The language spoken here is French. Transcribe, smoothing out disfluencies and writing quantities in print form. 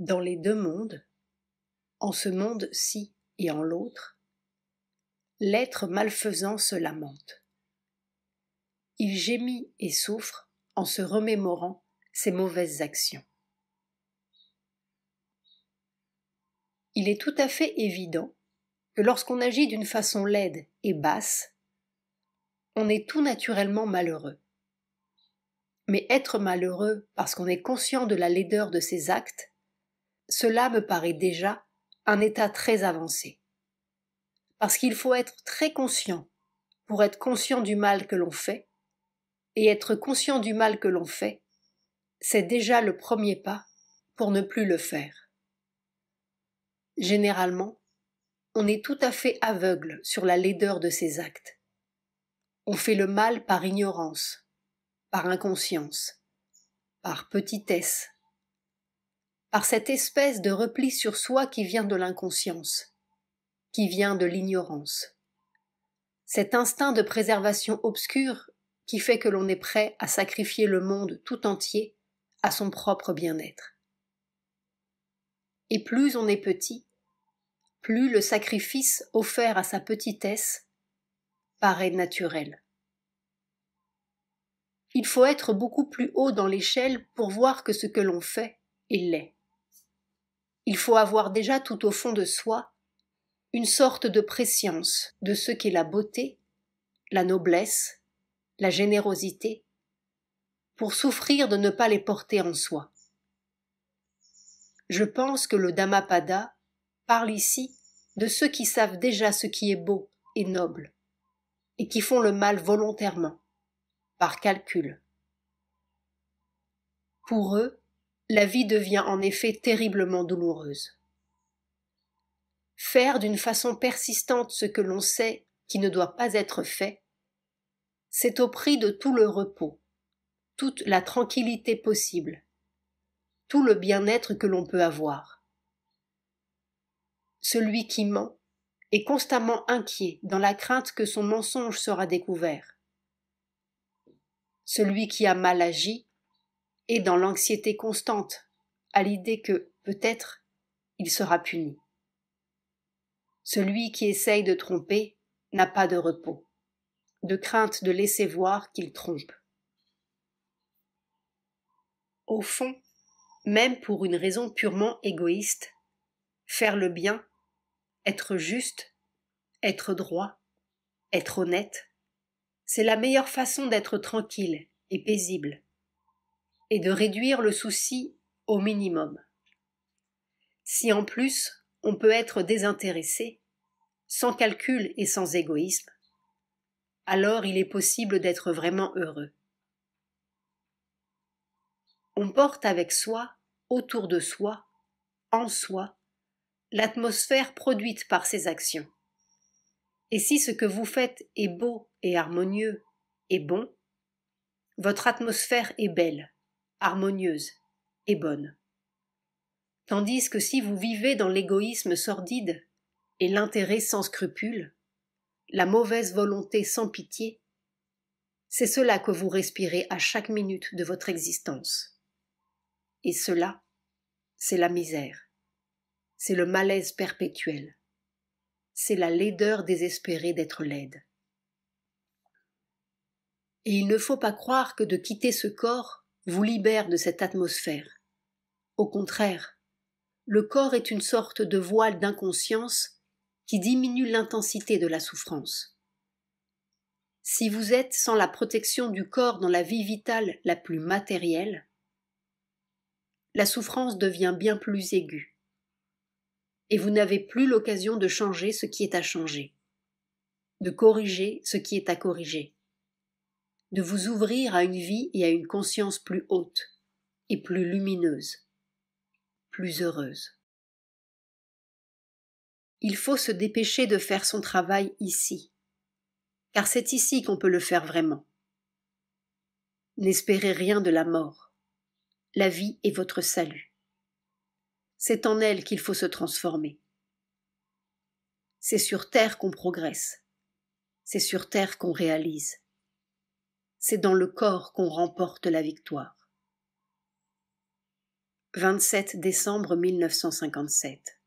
Dans les deux mondes, en ce monde-ci et en l'autre, l'être malfaisant se lamente. Il gémit et souffre en se remémorant ses mauvaises actions. Il est tout à fait évident que lorsqu'on agit d'une façon laide et basse, on est tout naturellement malheureux. Mais être malheureux parce qu'on est conscient de la laideur de ses actes, cela me paraît déjà un état très avancé. Parce qu'il faut être très conscient pour être conscient du mal que l'on fait, et être conscient du mal que l'on fait, c'est déjà le premier pas pour ne plus le faire. Généralement, on est tout à fait aveugle sur la laideur de ses actes. On fait le mal par ignorance, par inconscience, par petitesse, par cette espèce de repli sur soi qui vient de l'inconscience, qui vient de l'ignorance. Cet instinct de préservation obscur qui fait que l'on est prêt à sacrifier le monde tout entier à son propre bien-être. Et plus on est petit, plus le sacrifice offert à sa petitesse paraît naturel. Il faut être beaucoup plus haut dans l'échelle pour voir que ce que l'on fait est laid. Il faut avoir déjà tout au fond de soi une sorte de prescience de ce qu'est la beauté, la noblesse, la générosité, pour souffrir de ne pas les porter en soi. Je pense que le Dhammapada parle ici de ceux qui savent déjà ce qui est beau et noble, et qui font le mal volontairement, par calcul. Pour eux, la vie devient en effet terriblement douloureuse. Faire d'une façon persistante ce que l'on sait qui ne doit pas être fait, c'est au prix de tout le repos, toute la tranquillité possible, tout le bien-être que l'on peut avoir. Celui qui ment est constamment inquiet dans la crainte que son mensonge sera découvert. Celui qui a mal agi est dans l'anxiété constante à l'idée que, peut-être, il sera puni. Celui qui essaye de tromper n'a pas de repos, de crainte de laisser voir qu'il trompe. Au fond, même pour une raison purement égoïste, faire le bien, être juste, être droit, être honnête, c'est la meilleure façon d'être tranquille et paisible, et de réduire le souci au minimum. Si en plus on peut être désintéressé, sans calcul et sans égoïsme, alors il est possible d'être vraiment heureux. On porte avec soi, autour de soi, en soi, l'atmosphère produite par ses actions. Et si ce que vous faites est beau et harmonieux et bon, votre atmosphère est belle, harmonieuse et bonne. Tandis que si vous vivez dans l'égoïsme sordide et l'intérêt sans scrupule, la mauvaise volonté sans pitié, c'est cela que vous respirez à chaque minute de votre existence. Et cela, c'est la misère, c'est le malaise perpétuel, c'est la laideur désespérée d'être laide. Et il ne faut pas croire que de quitter ce corps vous libère de cette atmosphère. Au contraire, le corps est une sorte de voile d'inconscience qui diminue l'intensité de la souffrance. Si vous êtes sans la protection du corps dans la vie vitale la plus matérielle, la souffrance devient bien plus aiguë. Et vous n'avez plus l'occasion de changer ce qui est à changer, de corriger ce qui est à corriger, de vous ouvrir à une vie et à une conscience plus haute et plus lumineuse, plus heureuse. Il faut se dépêcher de faire son travail ici, car c'est ici qu'on peut le faire vraiment. N'espérez rien de la mort. La vie est votre salut. C'est en elle qu'il faut se transformer. C'est sur terre qu'on progresse. C'est sur terre qu'on réalise. C'est dans le corps qu'on remporte la victoire. 27 décembre 1957.